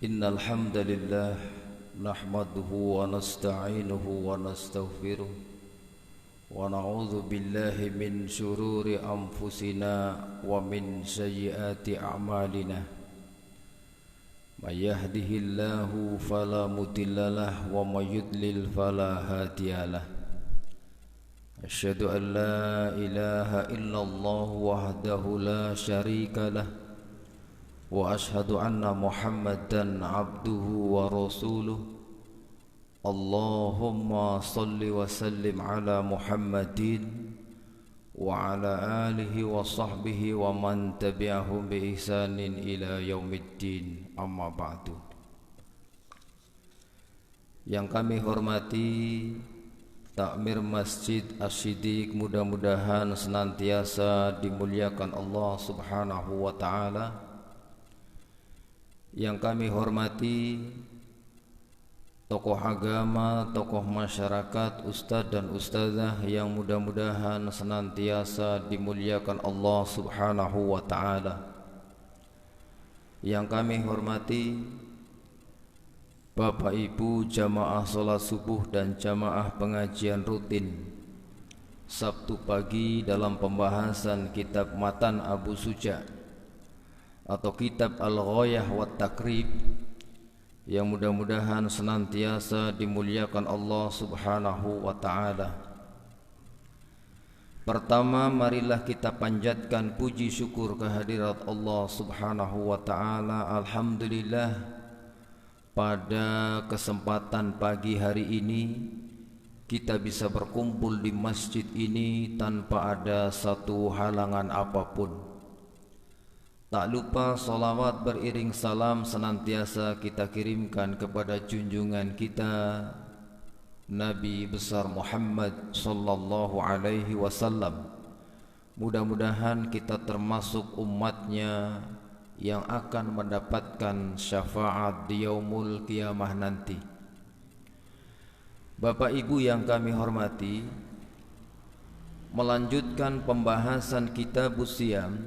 Innal hamdalillah nahmaduhu wa nasta'inuhu wa nastaghfiruh wa na'udzu billahi min shururi anfusina wa min sayyiati a'malina. May yahdihillahu fala mudhillalah wa may yudlil fala hadiyalah. Asyhadu an la ilaha illallah wahdahu la syarika lah wa ashhadu anna Muhammadan abduhu wa rasuluh. Allahumma salli wa sallim ala Muhammadin wa ala alihi wa sahbihi wa man tabi'ahum bi ihsanin ila yaumiddin. Amma ba'du. Yang kami hormati Takmir Masjid Asy-Syiddiq, mudah-mudahan senantiasa dimuliakan Allah Subhanahu wa ta'ala. Yang kami hormati tokoh agama, tokoh masyarakat, ustadz dan ustadzah yang mudah-mudahan senantiasa dimuliakan Allah Subhanahu wa ta'ala. Yang kami hormati Bapak Ibu jamaah sholat subuh dan jamaah pengajian rutin Sabtu pagi dalam pembahasan kitab Matan Abu Suja atau kitab Al-Ghayah wa Takrib, yang mudah-mudahan senantiasa dimuliakan Allah Subhanahu wa ta'ala. Pertama, marilah kita panjatkan puji syukur kehadirat Allah Subhanahu wa ta'ala. Alhamdulillah, pada kesempatan pagi hari ini kita bisa berkumpul di masjid ini tanpa ada satu halangan apapun. Tak lupa salawat beriring salam senantiasa kita kirimkan kepada junjungan kita Nabi besar Muhammad sallallahu alaihi wasallam. Mudah-mudahan kita termasuk umatnya yang akan mendapatkan syafaat di yaumul qiyamah nanti. Bapak Ibu yang kami hormati, melanjutkan pembahasan Kitabus Shiyam,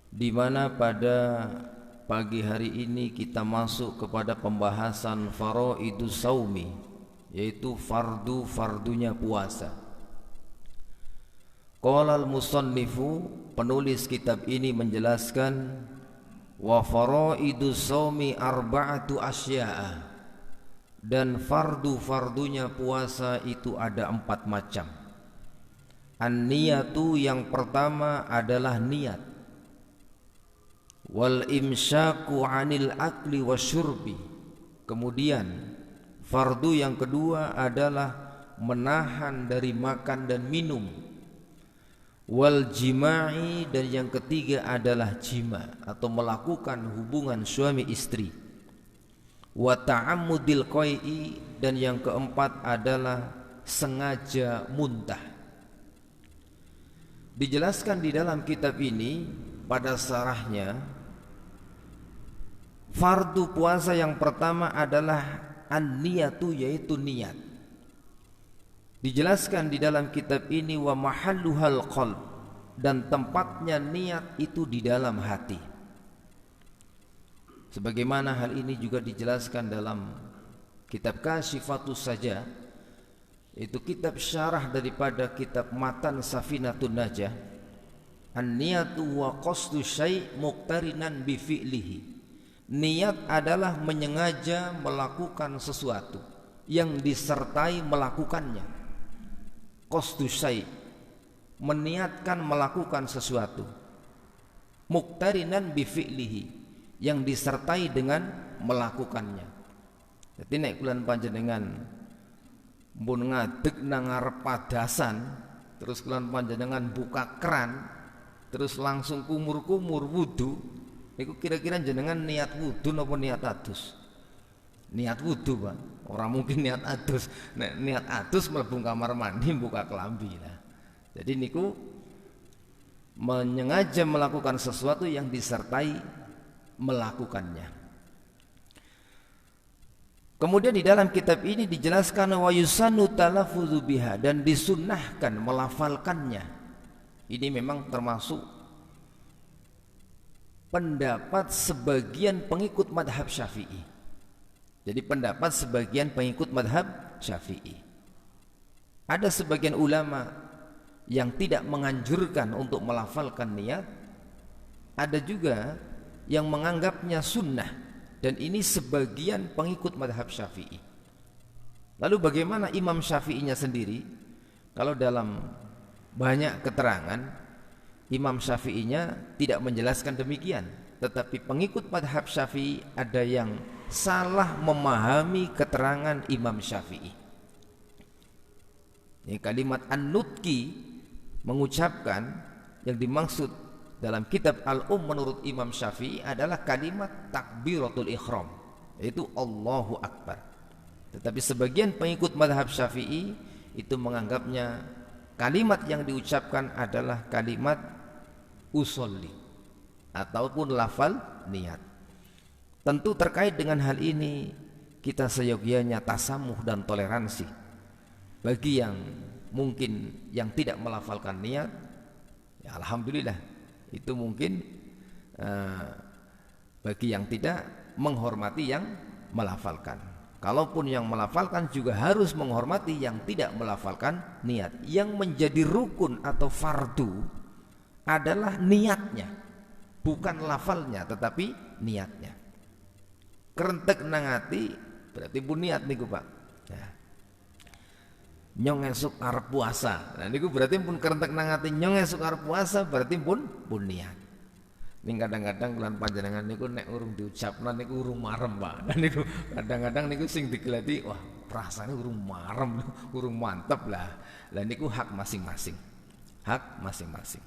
di mana pada pagi hari ini kita masuk kepada pembahasan faraidus saumi, yaitu fardu-fardunya puasa. Qala al-musannifu, penulis kitab ini menjelaskan, wa faraidus saumi arba'atu asya'a, dan fardu-fardunya puasa itu ada 4 macam. An-niyatu, yang pertama adalah niat. Wal imsyaku 'anil akli wasyurbi, kemudian fardu yang kedua adalah menahan dari makan dan minum. Wal jima'i, dan yang ketiga adalah jima atau melakukan hubungan suami istri. Wa ta'ammudil qai'i, dan yang keempat adalah sengaja muntah. Dijelaskan di dalam kitab ini pada sarahnya, fardu puasa yang pertama adalah an-niyatu, yaitu niat. Dijelaskan di dalam kitab ini, wa mahalluhal qalb, dan tempatnya niat itu di dalam hati. Sebagaimana hal ini juga dijelaskan dalam kitab Kasyifatus Saja, itu kitab syarah daripada kitab Matan Safinatun Najah. An-niyatu wa qasdu syai' muqtarinan bi fi'lihi. Niat adalah menyengaja melakukan sesuatu yang disertai melakukannya. Qasdu syai', meniatkan melakukan sesuatu. Muqtarinan bi fi'lihi, yang disertai dengan melakukannya. Jadi nek kulan panjenengan mun ngadeg nang ngarep padasan, terus kulan panjenengan buka keran, terus langsung kumur-kumur wudu, niku kira-kira jenengan niat wudu napa niat adus? Niat wudu, Pak. Orang mungkin niat adus. Nek niat adus mlebu kamar mandi buka kelambi lah. Jadi niku menyengaja melakukan sesuatu yang disertai melakukannya. Kemudian di dalam kitab ini dijelaskan wa yusannu talaffuzu biha, dan disunnahkan melafalkannya. Ini memang termasuk pendapat sebagian pengikut madhab Syafi'i. Jadi pendapat sebagian pengikut madhab Syafi'i. Ada sebagian ulama yang tidak menganjurkan untuk melafalkan niat, ada juga yang menganggapnya sunnah, dan ini sebagian pengikut madhab Syafi'i. Lalu bagaimana Imam Syafi'inya sendiri? Kalau dalam banyak keterangan, Imam Syafi'inya tidak menjelaskan demikian, tetapi pengikut madhab Syafi'i ada yang salah memahami keterangan Imam Syafi'i. Ini kalimat An-Nutki mengucapkan yang dimaksud dalam kitab Al-Menurut Imam Syafi'i adalah kalimat takbiratul ihram, yaitu Allahu Akbar. Tetapi sebagian pengikut madhab Syafi'i itu menganggapnya kalimat yang diucapkan adalah kalimat usolli ataupun lafal niat. Tentu terkait dengan hal ini kita seyogianya tasamuh dan toleransi. Bagi yang mungkin yang tidak melafalkan niat, ya alhamdulillah, itu mungkin bagi yang tidak menghormati yang melafalkan. Kalaupun yang melafalkan juga harus menghormati yang tidak melafalkan niat. Yang menjadi rukun atau fardu adalah niatnya, bukan lafalnya, tetapi niatnya. Kerentek nangati berarti pun niat niku Pak. Nah, nyong esuk arep puasa. Nah niku berarti pun kerentek nangati nyong esuk arep puasa berarti pun niat. Ning kadang-kadang kelan panjenengan niku nek urung diucapna niku urung marem Pak. Dan niku kadang-kadang niku sing digelati wah perasaane urung marem, urung mantep lah. Lah niku hak masing-masing. Hak masing-masing.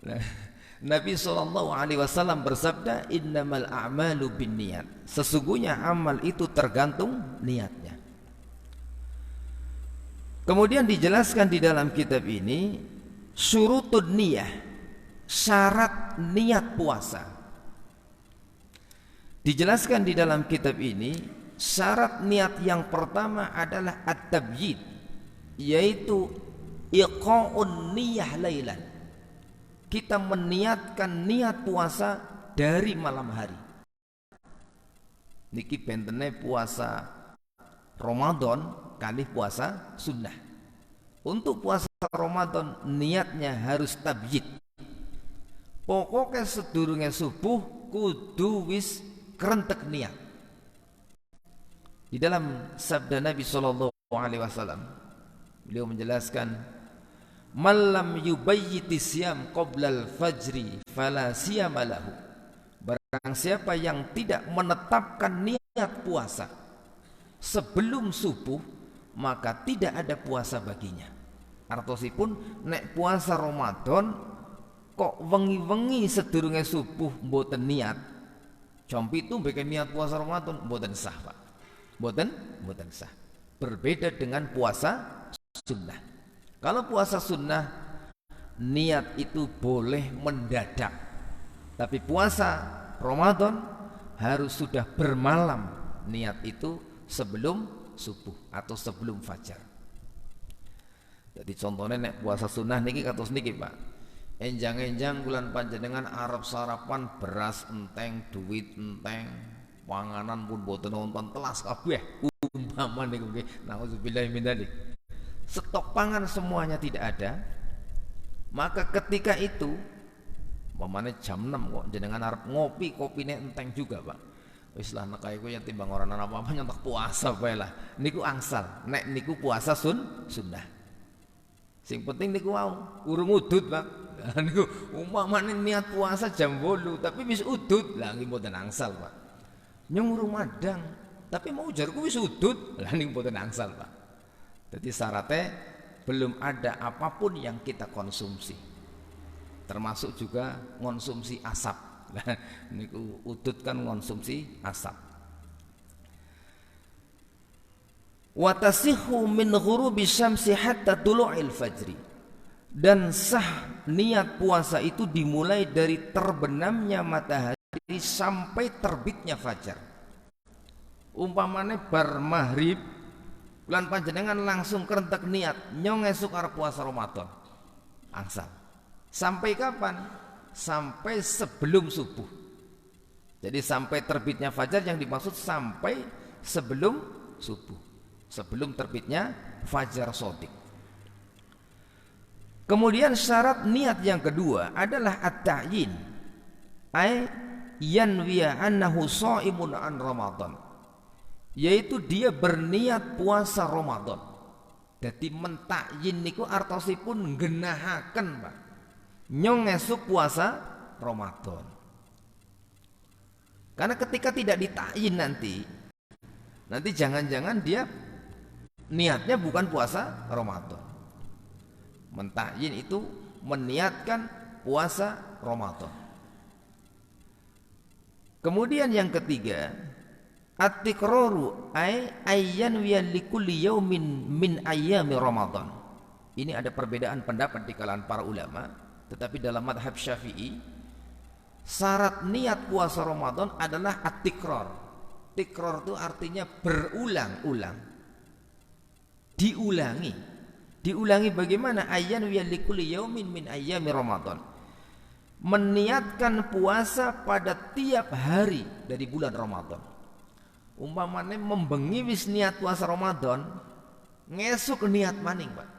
Nah, Nabi SAW bersabda, innamal a'malu binniyat. Sesungguhnya amal itu tergantung niatnya. Kemudian dijelaskan di dalam kitab ini syurutun niyah, syarat niat puasa. Dijelaskan di dalam kitab ini syarat niat yang pertama adalah at-tabyid, yaitu iqa'un niyah lailan. Kita meniatkan niat puasa dari malam hari. Niki bentene puasa Ramadan kali puasa sunnah. Untuk puasa Ramadan niatnya harus tabyid. Pokoknya sedurunge subuh kudu wis kerentek niat. Di dalam sabda Nabi SAW, beliau menjelaskan, malam yubayyiti siyam qoblal fajri fala siyama lahu. Barang siapa yang tidak menetapkan niat puasa sebelum subuh, maka tidak ada puasa baginya. Artosipun nek puasa Ramadan kok wengi-wengi sedurunge subuh mboten niat, compi itu bikin niat puasa Ramadan mboten sah Pak. Mboten sah. Berbeda dengan puasa sunnah. Kalau puasa sunnah niat itu boleh mendadak, tapi puasa Ramadan harus sudah bermalam niat itu sebelum subuh atau sebelum fajar. Jadi contohnya nek puasa sunnah niki kados niki Pak. Enjang-enjang bulan panjenengan arep sarapan beras enteng, duit enteng, panganan pun boten wonten telas kabeh. Umpama niku nggih, nauzubillahi min dzalik. Stok pangan semuanya tidak ada, maka ketika itu mamane jam 6 kok jenengan arep ngopi, kopine enteng juga Pak. Wis lah nek kaya yang timbang ora ana apa-apa nyentak puasa bae lah. Niku angsal, nek niku puasa sunnah. Sing penting niku wau urung udut Pak. Lah niku umpamane niat puasa jam 8 tapi wis udut, lah nggih mboten angsal Pak. Nyong urung madang, tapi mau jarku wis udut, lah niku mboten angsal Pak. Jadi syaratnya belum ada apapun yang kita konsumsi, termasuk juga konsumsi asap. Nah, niku udut kan konsumsi asap. Wa tasihhu min ghurubi syamsi hatta tulu'il fajri. Dan sah niat puasa itu dimulai dari terbenamnya matahari sampai terbitnya fajar. Umpamane bar maghrib bulan panjenengan langsung kerentek niat nyong esuk arep puasa Ramadan, angsal. Sampai kapan? sampai sebelum subuh. Jadi sampai terbitnya fajar yang dimaksud sampai sebelum subuh, sebelum terbitnya fajar shadiq. Kemudian syarat niat yang kedua adalah at-ta'yin, ay yanwiya annahu shaimun an Ramadan, yaitu dia berniat puasa Ramadan. Jadi mentakyin niku artosipun nggenahaken, Pak, nyong esuk puasa Ramadan. Karena ketika tidak ditakyin nanti jangan-jangan dia niatnya bukan puasa Ramadan. Mentakyin itu meniatkan puasa Ramadan. Kemudian yang ketiga, at-tikraru ayyan wa likulli yaumin min ayyami Ramadan. Ini ada perbedaan pendapat di kalangan para ulama, tetapi dalam mazhab Syafi'i syarat niat puasa Ramadan adalah at-tikrar. Tikrar itu artinya berulang-ulang, diulangi bagaimana? Ayyan wa likulli yaumin min ayyami Ramadan, meniatkan puasa pada tiap hari dari bulan Ramadan. Umpamanya membengi wis niat puasa Ramadan, ngesuk niat maning, Pak,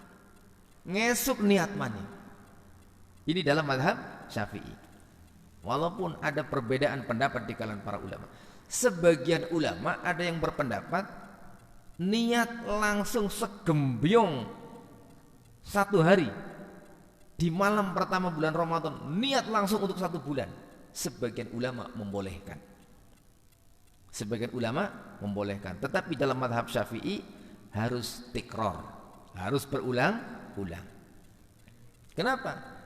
ngesuk niat maning. Ini dalam mazhab Syafi'i. Walaupun ada perbedaan pendapat di kalangan para ulama. Sebagian ulama ada yang berpendapat niat langsung segembyong satu hari di malam pertama bulan Ramadan, niat langsung untuk satu bulan. Sebagian ulama membolehkan. Tetapi dalam mazhab Syafi'i harus tikrar, harus berulang-ulang. Kenapa?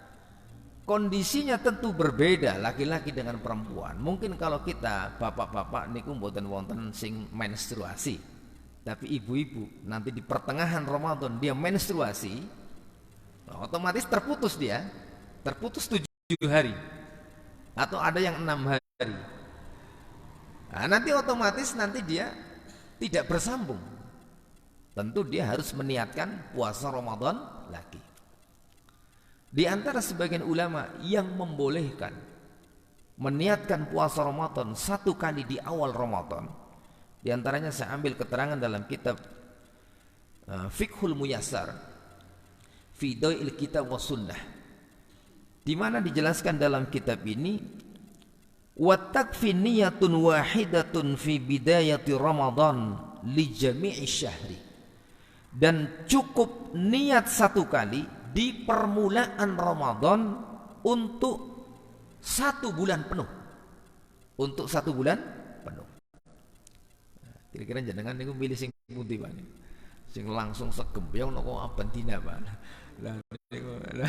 Kondisinya tentu berbeda laki-laki dengan perempuan. Mungkin kalau kita bapak-bapak niku mboten wonten sing menstruasi, tapi ibu-ibu nanti di pertengahan Ramadan dia menstruasi, otomatis terputus 7 hari atau ada yang 6 hari. Nah, nanti otomatis dia tidak bersambung. Tentu dia harus meniatkan puasa Ramadan lagi. Di antara sebagian ulama yang membolehkan meniatkan puasa Ramadan satu kali di awal Ramadan, di antaranya saya ambil keterangan dalam kitab Fiqhul Muyassar fi Daw'il Kitab wa Sunnah, di mana dijelaskan dalam kitab ini, wa takfi niyatun wahidatun fi bidayati Ramadan li jami'i syahri, dan cukup niat satu kali di permulaan Ramadan untuk 1 bulan penuh. Kira-kira jenengan niku milih sing pundi, Pak? Sing langsung segembyong noko abendina, Pak. Lah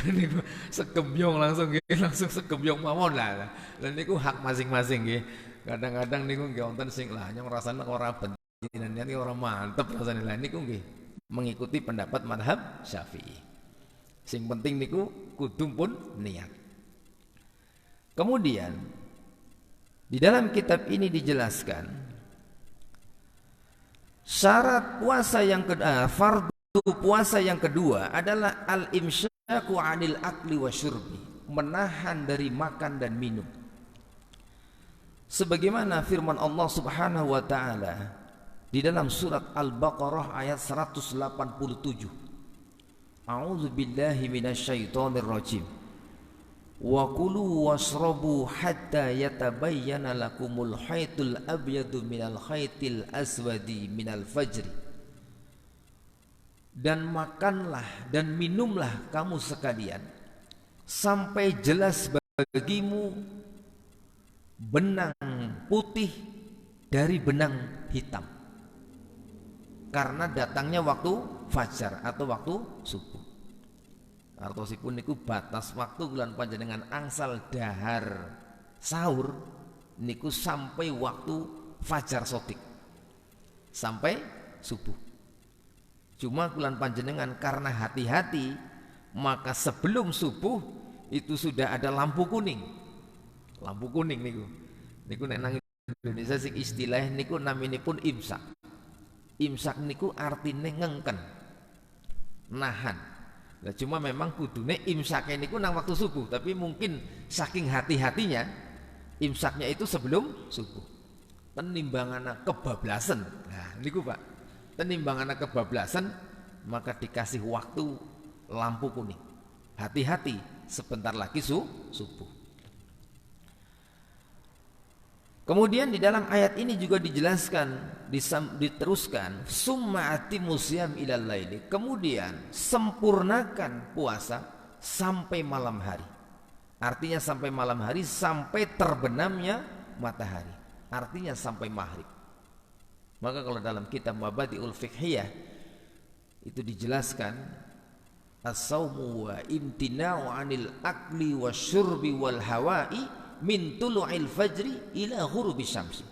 niku segembyong langsung segembyong mawon lah. Lah niku hak masing-masing nggih. Kadang-kadang niku nggih wonten sing lah nyong rasane ora bendina niku ora mantep rasane. Lah niku nggih mengikuti pendapat mazhab Syafi'i. Sing penting niku kudu pun niat. Kemudian di dalam kitab ini dijelaskan syarat puasa yang kedua, fardu puasa yang kedua adalah al-imsyaku 'anil akli wasyurbi, menahan dari makan dan minum. Sebagaimana firman Allah Subhanahu wa taala di dalam surat Al-Baqarah ayat 187. A'udzu billahi minasyaitonir rajim. Wa kulu washrabu hatta yatabayyana lakumul khaytul abyadu minal khaytil aswadi minal fajri. Dan makanlah dan minumlah kamu sekalian sampai jelas bagimu benang putih dari benang hitam, karena datangnya waktu fajar atau waktu subuh. Artosipun niku batas waktu bulan panjenengan angsal dahar sahur niku sampai waktu fajar shadiq, sampai subuh. Cuma bulan panjenengan karena hati-hati, maka sebelum subuh itu sudah ada lampu kuning. Lampu kuning niku nek nang Indonesia sing istilah niku naminipun imsak. Imsak niku artine ngengken, nahan. Nah, cuma memang kudune imsaknya niku nang waktu subuh, tapi mungkin saking hati-hatinya imsaknya itu sebelum subuh. Penimbangan kebablasan. Nah, niku Pak. Penimbangan kebablasan maka dikasih waktu lampu kuning. Hati-hati, sebentar lagi subuh. Kemudian di dalam ayat ini juga dijelaskan, diteruskan, summa atimus syiyam ilal laili. Kemudian sempurnakan puasa sampai malam hari. Artinya sampai malam hari, sampai terbenamnya matahari. Artinya sampai maghrib. Maka kalau dalam kitab Mabadi'ul Fiqhiyah itu dijelaskan, as-saumu wa imtina'u 'anil akli wasyurbi wal hawa'i min tulu'il fajri ila ghurubi syamsi.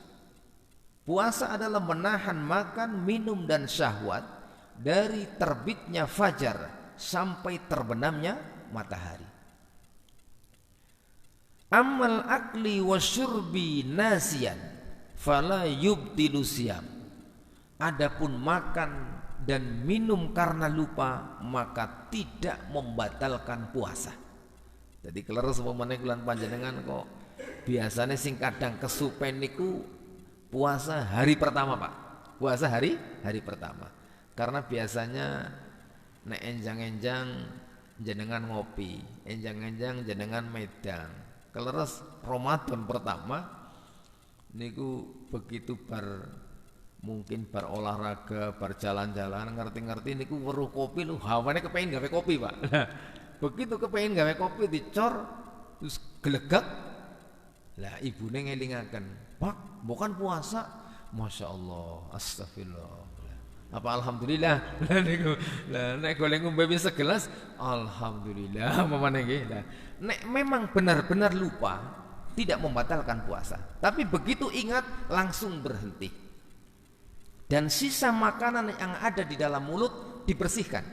Puasa adalah menahan makan, minum dan syahwat dari terbitnya fajar sampai terbenamnya matahari. Amal akli wasyurbi nasiyan fala yubtilu siyam. Adapun makan dan minum karena lupa maka tidak membatalkan puasa. Jadi kleres umpamane kulan panjenengan kok biasanya sing kadang kesupen niku puasa hari pertama Pak. Puasa hari pertama. Karena biasanya nek enjang-enjang jenengan ngopi, enjang-enjang jenengan medang. Kleres Ramadan pertama niku begitu mungkin bar olahraga, bar jalan-jalan, ngerti-ngerti niku weruh kopi lu hawane kepengin gawe kopi Pak. Begitu kepengin gawe kopi dicor terus gelegak. Lah ibune ngelingaken, "Pak, bukan puasa." Masya Allah, astagfirullah. Apa alhamdulillah. Lah niku. Lah nek golek ngombe wis segelas, alhamdulillah mamane nggih. Lah nek memang benar-benar lupa tidak membatalkan puasa. Tapi begitu ingat langsung berhenti. Dan sisa makanan yang ada di dalam mulut dibersihkan.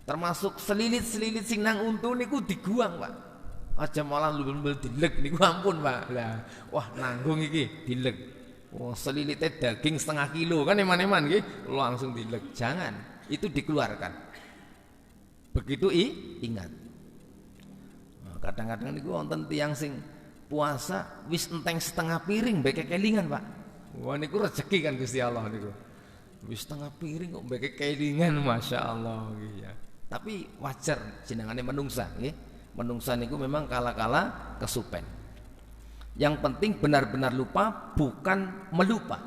Termasuk selilit-selilit sing nang untu niku diguang Pak. Aja malah lubel-lubel dilek niku ampun Pak. Lah wah nanggung iki dilek. Oh selilitnya daging setengah kilo kan eman-eman nggih langsung dilek. Jangan, itu dikeluarkan. Begitu ingat. Nah, kadang-kadang niku wonten tiyang sing puasa wis enteng setengah piring beke kelingan Pak. Wah niku rezeki kan Gusti Allah niku. Wis setengah piring kok beke kelingan, Masya Allah ya. Tapi wajar jenengane menungsa nggih. Menungsa niku memang kala-kala kesupen. Yang penting benar-benar lupa, bukan melupa.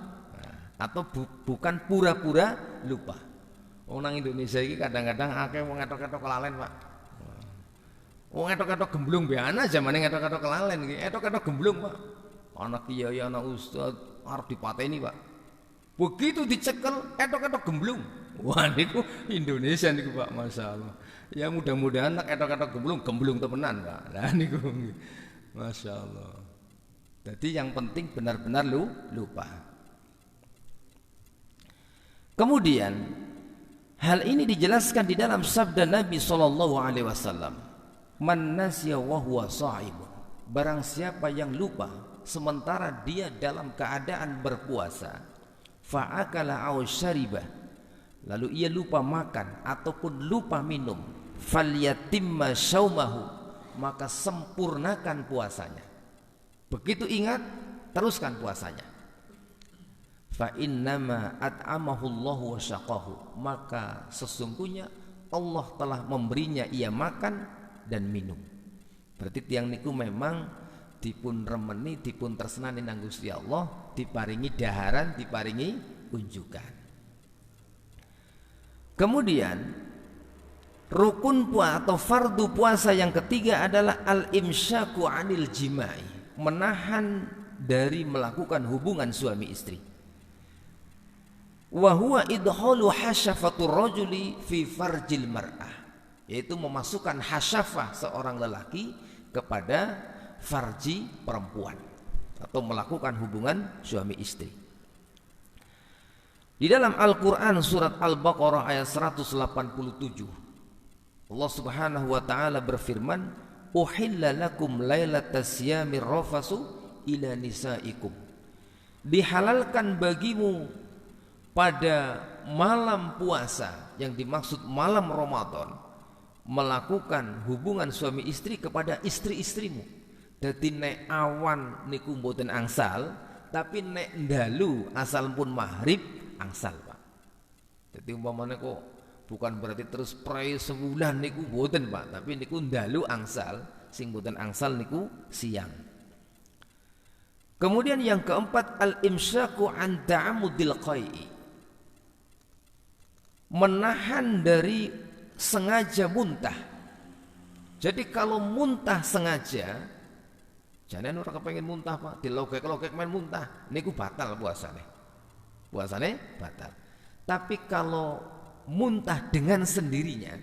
Atau bukan pura-pura lupa. Wong nang Indonesia iki kadang-kadang akeh wong etok-etok kelalen, Pak. Wong etok-etok gemblung beana zamane etok-etok kelalen iki. Etok-etok gemblung, Pak. Ana kiai, ana ustaz arep dipateni, Pak. Begitu dicekel etok-etok gemblung. Wah niku Indonesia niku Pak, Masya Allah. Ya mudah-mudahan nak etok-etok gemblung temenan Pak. Lah niku Masya Allah. Jadi yang penting benar-benar lupa. Kemudian hal ini dijelaskan di dalam sabda Nabi SAW. Man nasiya wa huwa sha'imun. Barang siapa yang lupa sementara dia dalam keadaan berpuasa, fa'akala aw syariba, lalu ia lupa makan ataupun lupa minum, falyatimma syaumahu, maka sempurnakan puasanya. Begitu ingat, teruskan puasanya. Fa innama at'amahu Allah wa syaqahu, maka sesungguhnya Allah telah memberinya ia makan dan minum. Berarti tiang niku memang dipun remeni, dipun tresnani nang Gusti Allah, diparingi daharan, diparingi unjukan. Kemudian rukun puasa atau fardu puasa yang ketiga adalah al-imsyaku 'anil jima'i, menahan dari melakukan hubungan suami istri. Wa huwa idhalu hasyafatur rajuli fi farjil mar'ah, yaitu memasukkan hasyafah seorang lelaki kepada farji perempuan atau melakukan hubungan suami istri. Di dalam Al-Qur'an surat Al-Baqarah ayat 187 Allah Subhanahu wa taala berfirman, "Uhilla lakum lailatas siyamir rafasu ila nisaikum." Dihalalkan bagimu pada malam puasa yang dimaksud malam Ramadan melakukan hubungan suami istri kepada istri-istrimu. Dadi nek awan niku mboten angsal, tapi nek ndalu asal pun maghrib angsal, Pak. Jadi umpamanya kok bukan berarti terus pray sebulan niku mboten, Pak, tapi niku ndalu angsal, sing mboten angsal niku siang. Kemudian yang keempat, al-imsyaku an ta'amudil qai'i, menahan dari sengaja muntah. Jadi kalau muntah sengaja, jangan orang kepengen muntah, Pak, dilogek-logek main muntah, niku batal puasane. Puasane batal. Tapi kalau muntah dengan sendirinya,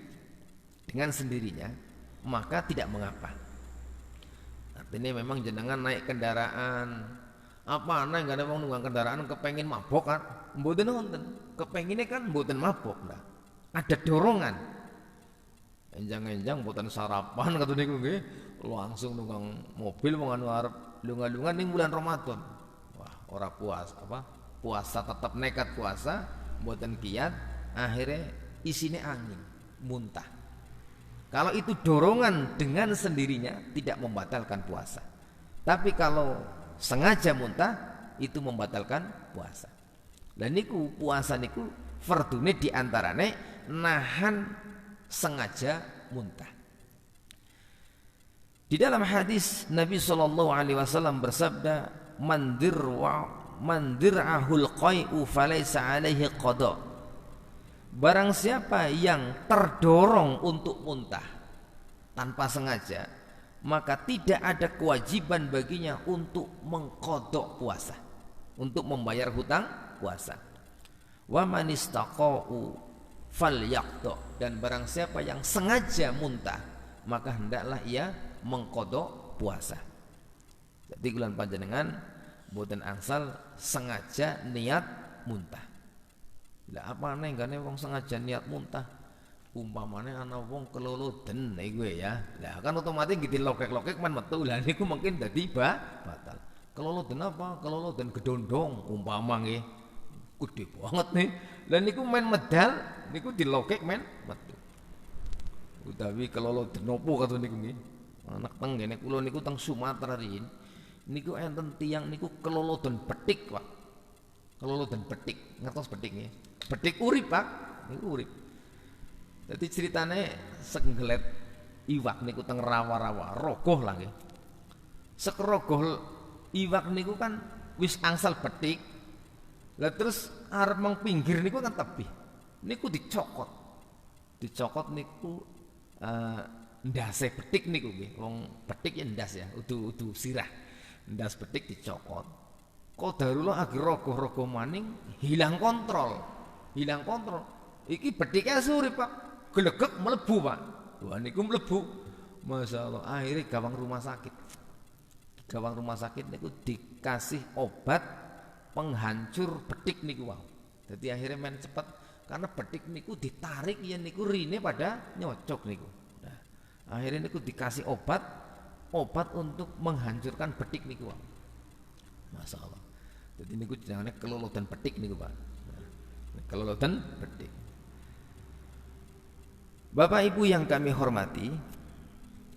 maka tidak mengapa. Artinya memang jenengan naik kendaraan, apa aneh nggak ada wong nunggang kendaraan kepengen mabok kan, mboten nonton, kepenginnya kan mboten mabok lah, ada dorongan. Enjang-enjang mboten sarapan kata niku nggih, langsung nunggang mobil mau anu arep lunga-lunga ning bulan Ramadan. Wah, ora puasa tetap nekat puasa, mboten kiat, akhirnya isine angin, muntah. Kalau itu dorongan dengan sendirinya tidak membatalkan puasa. Tapi kalau sengaja muntah itu membatalkan puasa. Dan niku puasa niku fardune diantarane nahan sengaja muntah. Di dalam hadis Nabi SAW bersabda, mandir'ahul qai'u falaysa alaihi qada. Barang siapa yang terdorong untuk muntah tanpa sengaja, maka tidak ada kewajiban baginya untuk mengqadha puasa, untuk membayar hutang puasa. Wa man istaqa'u falyaqda, dan barang siapa yang sengaja muntah, maka hendaklah ia mengqadha puasa. Jadi kulan panjenengan boten angsal sengaja niat muntah. Lah apa aneh gane wong sengaja niat muntah, umpamanya ana wong keloloden iku ya. Lah kan otomatis gitu lokek-lokek man metu. Lah niku mungkin dadi batal. Keloloden apa? Keloloden gedondong umpama nggih. Gede banget nih. Lah niku main medal niku dilokek men metu. Utawi keloloden opo kata niku nggih. Anak teng ngene kula niku teng Sumatera riyin. Niku enten tiyang niku keloloden betik, Pak. Keloloden betik, ngertos betik nggih. Betik urip, Pak, niku urip. Jadi ceritane senggelet iwak niku teng rawa-rawa, rogoh lah nggih. Sekerogoh iwak niku kan wis angsal betik. Lah terus arep meng pinggir niku kan tebih. Niku dicokot. Dicokot niku ndase betik niku nggih. Wong betik ya ndas ya, udu sirah. Ndas betik dicokot. Qadarullah agar rogoh-rogoh maning hilang kontrol. Iki betiknya suri, Pak, gelegek melebu, Pak. Wah niku melebu, masya Allah. Akhirnya gawang rumah sakit niku dikasih obat penghancur betik niku, wow. Jadi akhirnya main cepat karena betik niku ditarik ya niku rine pada nyocok niku. Nah, akhirnya niku dikasih obat untuk menghancurkan betik niku, wow. Masya Allah. Jadi niku jenenge kelolodan betik niku, Pak. Kelolodan betik. Bapak Ibu yang kami hormati,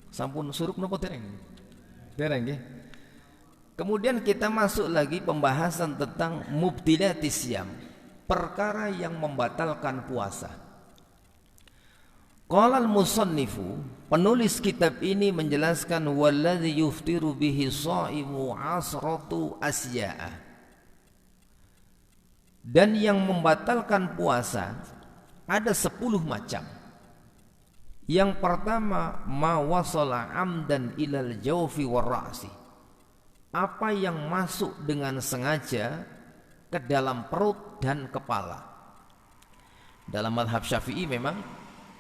sampun surup napa dereng? Dereng nggih. Kemudian kita masuk lagi pembahasan tentang mubdilatis syiyam, perkara yang membatalkan puasa. Qala al-musannifu, penulis kitab ini menjelaskan walladzi yuftiru bihi shaimu asratu asya'a. Dan yang membatalkan puasa ada 10 macam. Yang pertama, ma wasala amdan ilal jawfi war ra'si. Apa yang masuk dengan sengaja ke dalam perut dan kepala. Dalam mazhab Syafi'i memang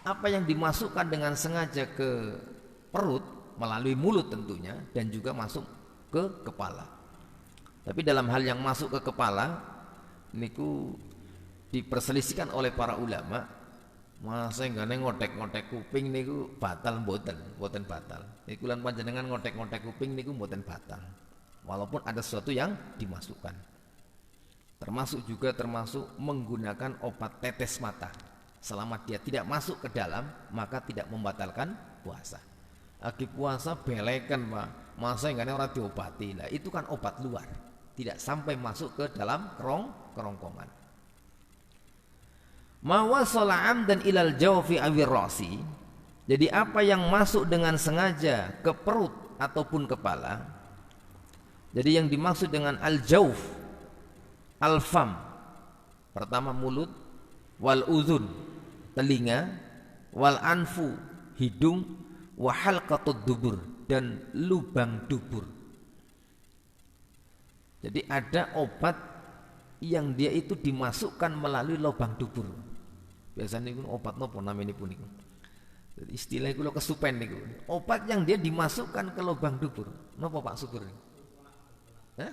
apa yang dimasukkan dengan sengaja ke perut melalui mulut tentunya dan juga masuk ke kepala. Tapi dalam hal yang masuk ke kepala niku diperselisihkan oleh para ulama. Masa enggane ngotek-ngotek kuping niku batal mboten batal. Niku lan panjenengan ngotek-ngotek kuping niku mboten batal. Walaupun ada sesuatu yang dimasukkan. termasuk menggunakan obat tetes mata. Selama dia tidak masuk ke dalam, maka tidak membatalkan puasa. Lagi puasa belekan Pak, masa enggak orang diobati. Nah, itu kan obat luar, tidak sampai masuk ke dalam kerongkongan. Ma wasala amdan ilal jawfi awir rasi. Jadi apa yang masuk dengan sengaja ke perut ataupun kepala. Jadi yang dimaksud dengan al-jawf, al-fam, pertama mulut, wal uzun, telinga, wal anfu, hidung, wa halqatud dubur, dan lubang dubur. Jadi ada obat yang dia itu dimasukkan melalui lubang dubur. Biasanya itu obat nopo namanya pun itu. Istilah itu kesupen itu. Obat yang dia dimasukkan ke lubang dubur. Nopo Pak Syukur? Hah?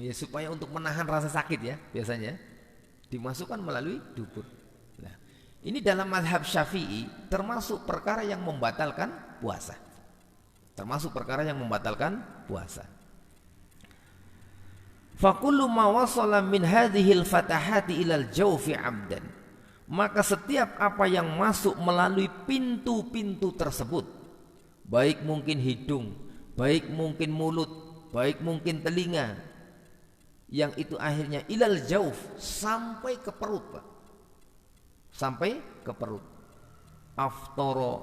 Ya supaya untuk menahan rasa sakit ya biasanya dimasukkan melalui dubur. Nah, ini dalam mazhab Syafi'i termasuk perkara yang membatalkan puasa. Termasuk perkara yang membatalkan puasa. Fakullu ma wasala min hadhil fatahati ilal jawfi amdan. Maka setiap apa yang masuk melalui pintu-pintu tersebut, baik mungkin hidung, baik mungkin mulut, baik mungkin telinga, yang itu akhirnya ilal jawf, sampai ke perut Pak. Sampai ke perut. Aftoro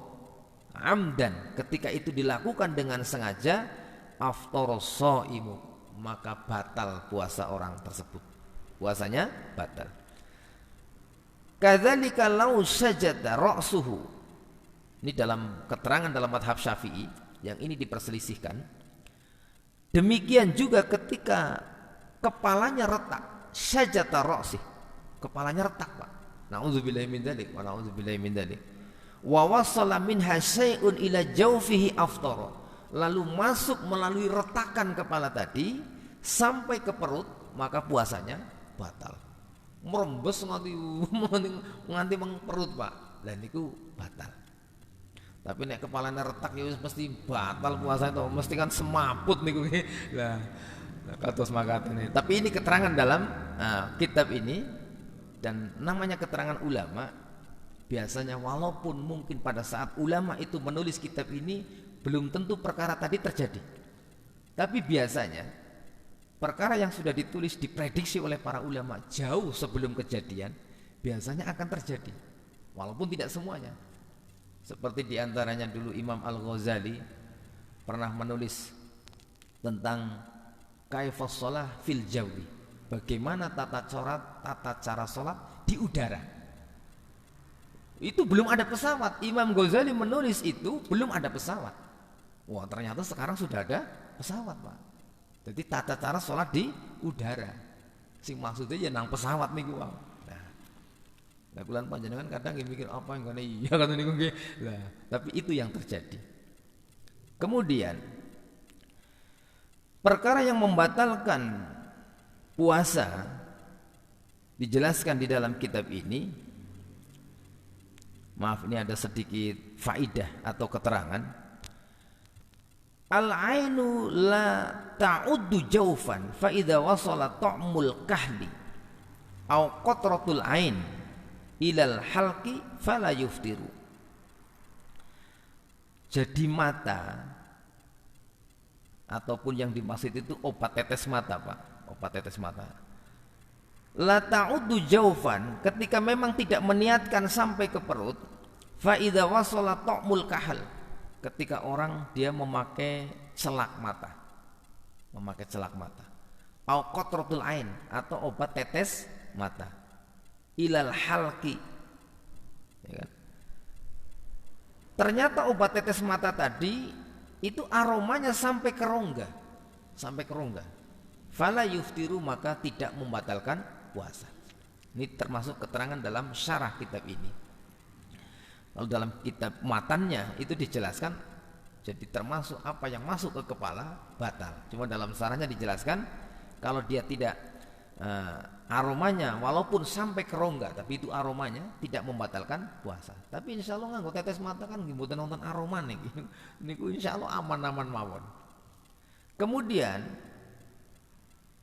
amdan, ketika itu dilakukan dengan sengaja, aftoro shaimu, maka batal puasa orang tersebut. Puasanya batal. Kadzalika law sajada ra'suhu. Ini dalam keterangan dalam mazhab Syafi'i yang ini diperselisihkan. Demikian juga ketika kepalanya retak, sajata ra'sih. Kepalanya retak, Pak. Nauzubillahi min dzalik wa nauzubillahi min dzalik. Wa wasala minha syai'un ila jawfihi aftara. Lalu masuk melalui retakan kepala tadi sampai ke perut, maka puasanya batal. Merembes nganti perut Pak. Lah niku batal. Tapi nek kepalanya retak ya mesti batal puasa itu, mesti kan semaput niku. Lah kados makaten ini. Tapi ini keterangan dalam kitab ini, dan namanya keterangan ulama. Biasanya walaupun mungkin pada saat ulama itu menulis kitab ini belum tentu perkara tadi terjadi. Tapi biasanya perkara yang sudah ditulis diprediksi oleh para ulama jauh sebelum kejadian biasanya akan terjadi, walaupun tidak semuanya. Seperti diantaranya dulu Imam Al-Ghazali pernah menulis tentang kaifas shalah fil jawi, bagaimana tata cara sholat di udara. Itu belum ada pesawat. Imam Ghazali menulis itu belum ada pesawat. Wah, ternyata sekarang sudah ada pesawat Pak. Jadi tata cara sholat di udara. Sing maksudnya ya nang pesawat niku wae. Nah, bulan panjenengan kadang mikir apa yang kene iya kata niku nggih. Lah, tapi itu yang terjadi. Kemudian perkara yang membatalkan puasa dijelaskan di dalam kitab ini. Maaf, ini ada sedikit faidah atau keterangan. Al-ainu la ta'uddu jawfan fa idza wasala ta'mul kahli au qatratul ain ilal halqi fala yuftiru. Jadi mata ataupun yang dimaksud itu obat tetes mata Pak, obat tetes mata. La ta'uddu jawfan, ketika memang tidak meniatkan sampai ke perut, fa idza wasala ta'mul kahal, ketika orang dia memakai celak mata, au qatratul ain, atau obat tetes mata, ilal halqi, ya kan? Ternyata obat tetes mata tadi itu aromanya sampai ke rongga, fala yuftiru, maka tidak membatalkan puasa. Ini termasuk keterangan dalam syarah kitab ini. Lalu dalam kitab matannya itu dijelaskan, jadi termasuk apa yang masuk ke kepala batal. Cuma dalam syarahnya dijelaskan kalau dia tidak aromanya walaupun sampai ke rongga, tapi itu aromanya tidak membatalkan puasa. Tapi insya Allah nganggo tetes mata kan mboten nonton aroma niku insya Allah aman-aman mawon. Kemudian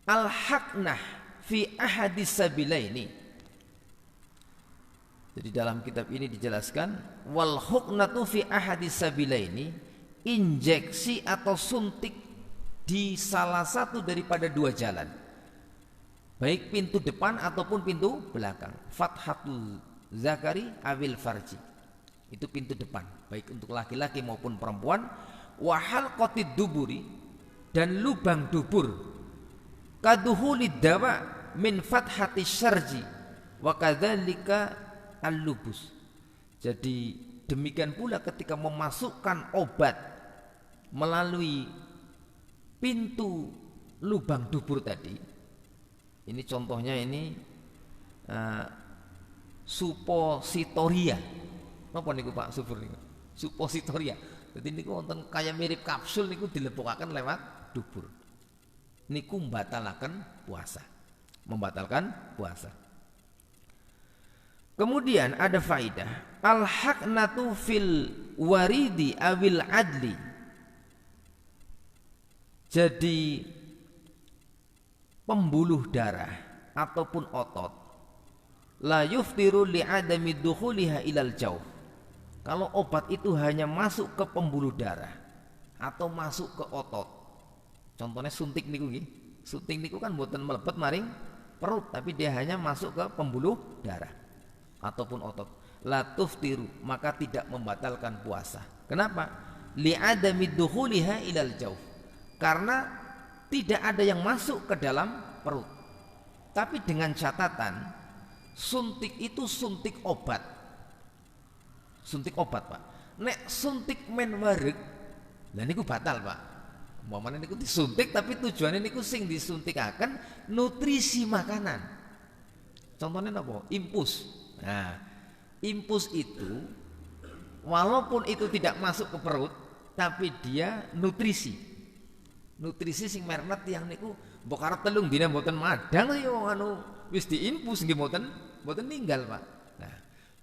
al-haqnah fi ahadis sabilaini. Jadi dalam kitab ini dijelaskan wal huknatu fi ahadis sabilaini, injeksi atau suntik di salah satu daripada dua jalan, baik pintu depan ataupun pintu belakang. Fathatul zakari awil farji, itu pintu depan baik untuk laki-laki maupun perempuan. Wa halqatid duburi, dan lubang dubur. Kaduhulid dawa min fathati syarji wa kadzalika al-lubus. Jadi demikian pula ketika memasukkan obat melalui pintu lubang dubur tadi. Ini contohnya ini supositoria. Napa niku Pak Subur niku? Supositoria. Jadi niku wonten kaya mirip kapsul niku dilebokaken lewat dubur. Niku membatalkan puasa. Membatalkan puasa. Kemudian ada faidah al-haqnatu fil waridi awil adli. Jadi pembuluh darah ataupun otot la yuftiru li'adami dukhuliha ilal jauh. Kalau obat itu hanya masuk ke pembuluh darah atau masuk ke otot, contohnya suntik niku nggih. Suntik niku kan mboten mlebet maring perut, tapi dia hanya masuk ke pembuluh darah ataupun otot. La tuftiru, maka tidak membatalkan puasa. Kenapa? Li'adami dukhuliha ilal jauh. Karena tidak ada yang masuk ke dalam perut. Tapi dengan catatan suntik itu suntik obat. Suntik obat, Pak. Nek suntik men wareg, lah niku batal, Pak. Umpamane niku disuntik tapi tujuannya niku sing disuntikaken nutrisi makanan. Contohnya napa? Impus. Nah, impus itu walaupun itu tidak masuk ke perut, tapi dia nutrisi. Nutrisi sing mernet yang niku mbok arep telung dina mboten madang ya wong anu wis diinfus nggih mboten ninggal, Pak. Nah,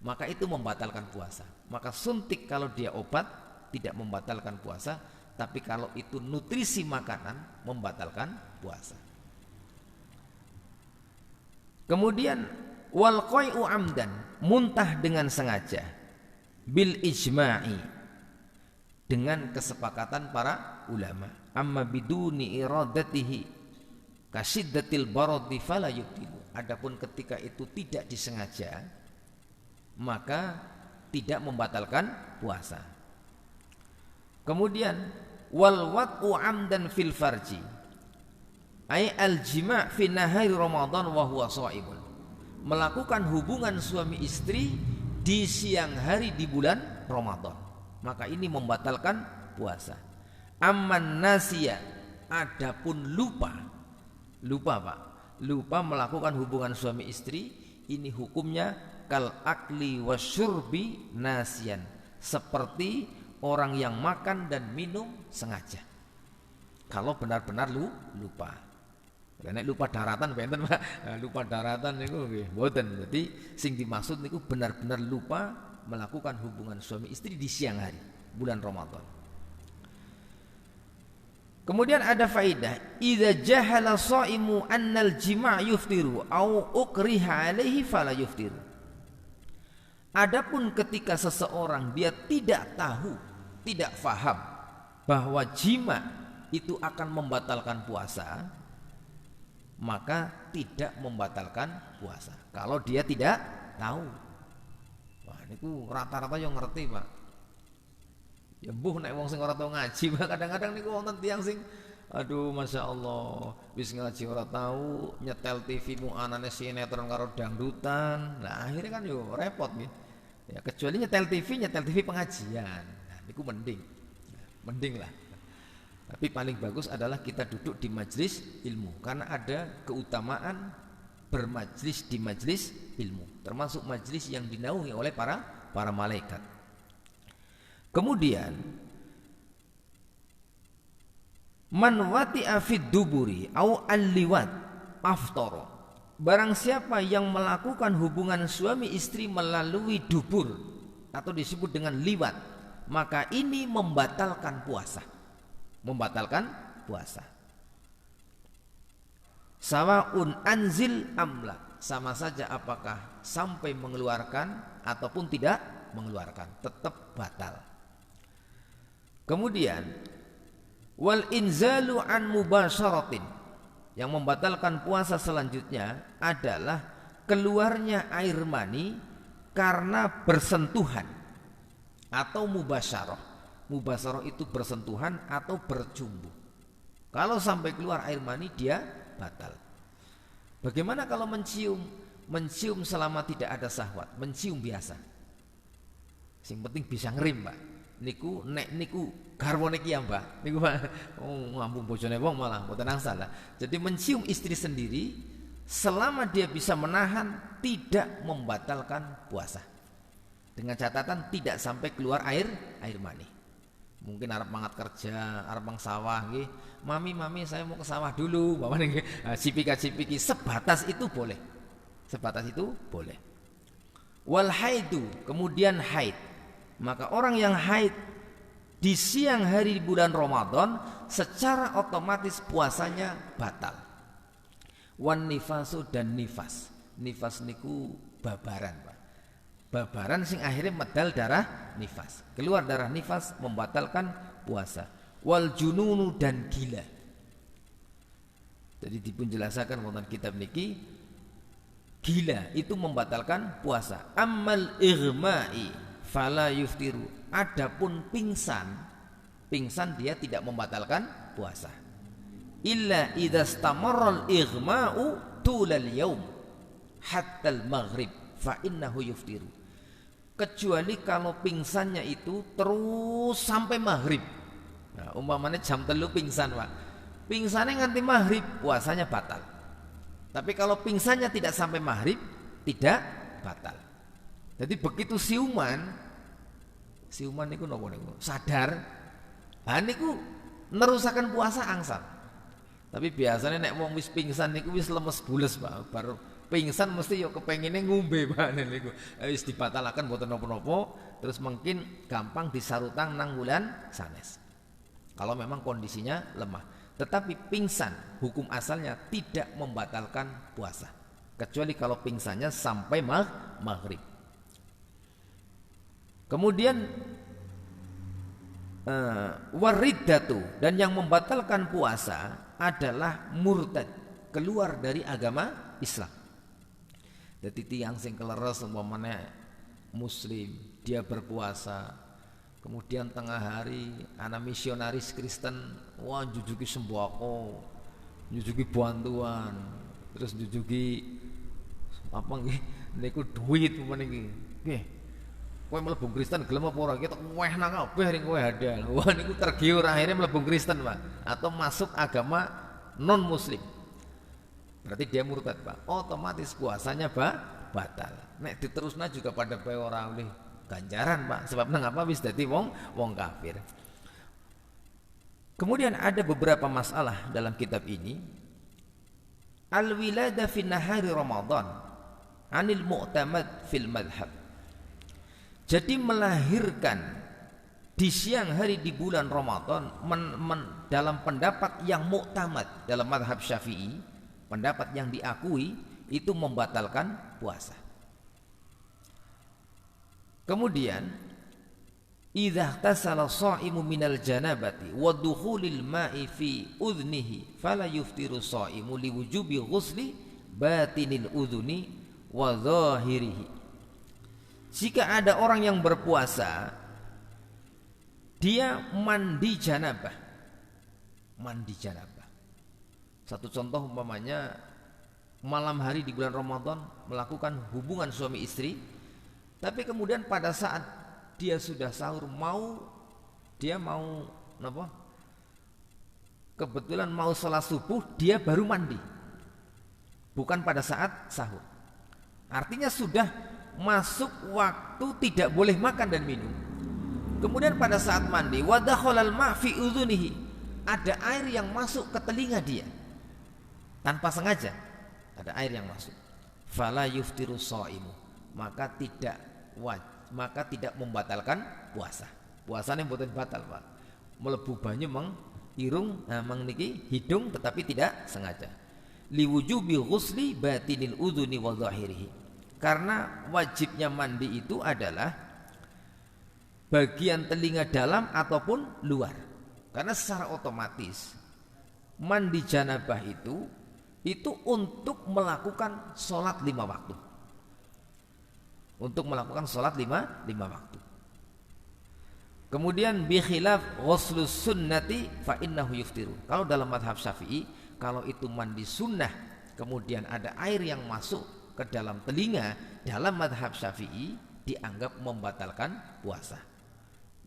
maka itu membatalkan puasa. Maka suntik kalau dia obat tidak membatalkan puasa, tapi kalau itu nutrisi makanan membatalkan puasa. Kemudian wal qai'u amdan, muntah dengan sengaja, bil ijma'i, dengan kesepakatan para ulama. Amma biduni iradatihi kasiddatil baradi fala yubtilu. Adapun ketika itu tidak disengaja, maka tidak membatalkan puasa. Kemudian wal wat'u amdan fil farji, ay al jima' fi nahari Ramadan wa huwa shaimun. Melakukan hubungan suami istri di siang hari di bulan Ramadan, maka ini membatalkan puasa. Amman nasiya, adapun lupa Pak, lupa melakukan hubungan suami istri, ini hukumnya kal akli wasyurbi nasiyan, seperti orang yang makan dan minum sengaja. Kalau benar-benar lupa. Nek lupa daratan benten, Pak. Lupa daratan niku nggih mboten. Berarti sing dimaksud niku benar-benar lupa melakukan hubungan suami istri di siang hari bulan Ramadan. Kemudian ada faidah, idza jahala shaimu annal jima' yuftiru au ukriha alaihi fala yuftiru. Adapun ketika seseorang dia tidak tahu, tidak faham bahwa jima itu akan membatalkan puasa, maka tidak membatalkan puasa. Kalau dia tidak tahu. Wah, niku rata-rata yang ngerti, Pak. Ya mbuh nek wong sing ora tau ngaji, kadang-kadang niku wonten tiyang sing aduh Masya Allah wis ngaji ora tau, nyetel TV mu anane sinetron karo dangdutan. Nah akhirnya kan yo repot nggih. Ya kecuali nyetel TV pengajian. Nah niku mending lah. Tapi paling bagus adalah kita duduk di majelis ilmu, karena ada keutamaan bermajlis di majelis ilmu, termasuk majelis yang dinaungi oleh para malaikat. Kemudian man wati'a fid duburi au al-liwat aftara. Barang siapa yang melakukan hubungan suami istri melalui dubur atau disebut dengan liwat, maka ini membatalkan puasa. Membatalkan puasa. Sawaun anzil amla, sama saja apakah sampai mengeluarkan ataupun tidak mengeluarkan, tetap batal. Kemudian wal inzalu an mubasyaratin, yang membatalkan puasa selanjutnya adalah keluarnya air mani karena bersentuhan atau mubasyarah. Mubasyarah itu bersentuhan atau bercumbu. Kalau sampai keluar air mani dia batal. Bagaimana kalau mencium? Mencium selama tidak ada syahwat, mencium biasa. Sing penting bisa ngerim, Pak. Niku nek niku garwane ki ya, Mbak. Niku Pak. Oh, ngambung bojone wong malah mboten angsal. Jadi mencium istri sendiri selama dia bisa menahan tidak membatalkan puasa. Dengan catatan tidak sampai keluar air mani. Mungkin arep mangat kerja, arep mang sawah nggih. Mami saya mau ke sawah dulu, bapak nggih. Cipika-cipiki sebatas itu boleh. Sebatas itu boleh. Wal haidu, kemudian haid. Maka orang yang haid di siang hari di bulan Ramadan secara otomatis puasanya batal. Wan nifasu, dan nifas. Nifas niku babaran, Pak. Babaran sing akhirnya medal darah nifas. Keluar darah nifas membatalkan puasa. Wal jununu, dan gila. Jadi dipun jelasaken wonten kitab niki, gila itu membatalkan puasa. Ammal ighma'i fala yuftiru. Adapun pingsan dia tidak membatalkan puasa. Illa idza istamarra al-ighma'u tulal yaum hatta al-maghrib fa innahu yuftiru. Kecuali kalau pingsannya itu terus sampai maghrib. Nah, umpamanya jam 3 pingsan, Pak. Pingsannya nganti maghrib, puasanya batal. Tapi kalau pingsannya tidak sampai maghrib, tidak batal. Jadi begitu siuman niku napa niku? Sadar. Ha niku nerusaken puasa angsal. Tapi biasanya nek wong wis pingsan niku wis lemes bules, Pak. Baru pingsan mesti yo kepengine ngombe, Pak niku. Wis dibatalaken mboten napa-napa, terus mungkin gampang disarutang nang wulan sanes. Kalau memang kondisinya lemah. Tetapi pingsan hukum asalnya tidak membatalkan puasa. Kecuali kalau pingsannya sampai maghrib. Kemudian wariddatu, dan yang membatalkan puasa adalah murtad, keluar dari agama Islam. Jadi tiang sing keleres umpamanya muslim, dia berpuasa, kemudian tengah hari anak misionaris Kristen, wah jujuki sembako, jujuki bantuan, terus jujuki apa nggih niku duit umpamane nggih. Kowe mlebu Kristen gelem apa ora? Kita wehna kabeh ring kowe hadal. Wah niku tergiur akhirnya mlebu Kristen, Pak, atau masuk agama non muslim. Berarti dia murtad, Pak. Otomatis puasanya batal. Nek diterusna juga pada bae ora oleh ganjaran, Pak. Sebab nang apa wis dadi wong kafir. Kemudian ada beberapa masalah dalam kitab ini. Al-wilada fi nahari Ramadan anil mu'tamad fil madhab. Jadi melahirkan di siang hari di bulan Ramadan dalam pendapat yang mu'tamad dalam madhab Syafi'i, pendapat yang diakui, itu membatalkan puasa. Kemudian idza ihtasala sha'imu minal janabati wa dukhulil ma'i fi udhnihi fala yuftiru sha'imu liwujubi ghusli batinil udhuni wa zahirihi. Jika ada orang yang berpuasa, dia mandi janabah. Satu contoh umpamanya malam hari di bulan Ramadan melakukan hubungan suami istri, tapi kemudian pada saat dia sudah sahur dia mau apa? Kebetulan mau sholat subuh, dia baru mandi. Bukan pada saat sahur. Artinya sudah masuk waktu tidak boleh makan dan minum. Kemudian pada saat mandi, wadakhalal ma' fi udhunihi, ada air yang masuk ke telinga dia tanpa sengaja, ada air yang masuk. Fala yuftiru shaimu, maka tidak membatalkan puasa. Puasanya mboten batal, Pak. Mlebu banyu mang irung mang niki hidung tetapi tidak sengaja. liwujubi ghusli batinil udhuni wa zahirihi. Karena wajibnya mandi itu adalah bagian telinga dalam ataupun luar. Karena secara otomatis mandi janabah itu untuk melakukan sholat 5 waktu. Untuk melakukan sholat 5 waktu. Kemudian bi khilaf ghuslus sunnati fa innahu yuftiru. Kalau dalam mazhab Syafi'i, kalau itu mandi sunnah kemudian ada air yang masuk ke dalam telinga, dalam mazhab Syafi'i dianggap membatalkan puasa.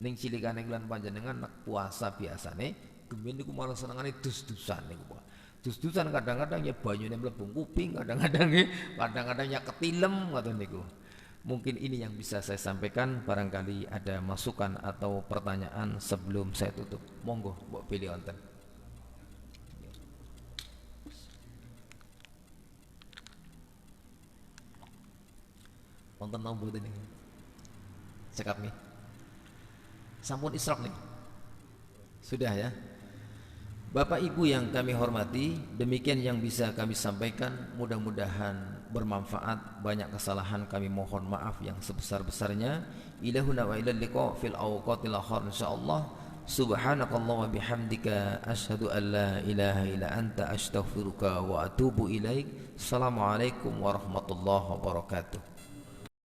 Ning cilikane bulan panjenengan nak puasa biasane gemen niku malah senengane dus-dusan niku Pak. Dus-dusan kadang-kadang ya banyune mlebu kuping, kadang-kadang ya ketilem ngoten niku. Mungkin ini yang bisa saya sampaikan, barangkali ada masukan atau pertanyaan sebelum saya tutup. Monggo mbok pilih wonten. Wonten nomor ini. Cekap nih. Sampun isrok nih. Sudah ya. Bapak Ibu yang kami hormati, demikian yang bisa kami sampaikan. Mudah-mudahan bermanfaat. Banyak kesalahan kami mohon maaf yang sebesar-besarnya. Ilahuna wa ilal liqa fil awqatil akhir insyaallah. Subhanakallah wa bihamdika asyhadu an la ilaha illa anta astaghfiruka wa atubu ilaik. Assalamualaikum warahmatullahi wabarakatuh.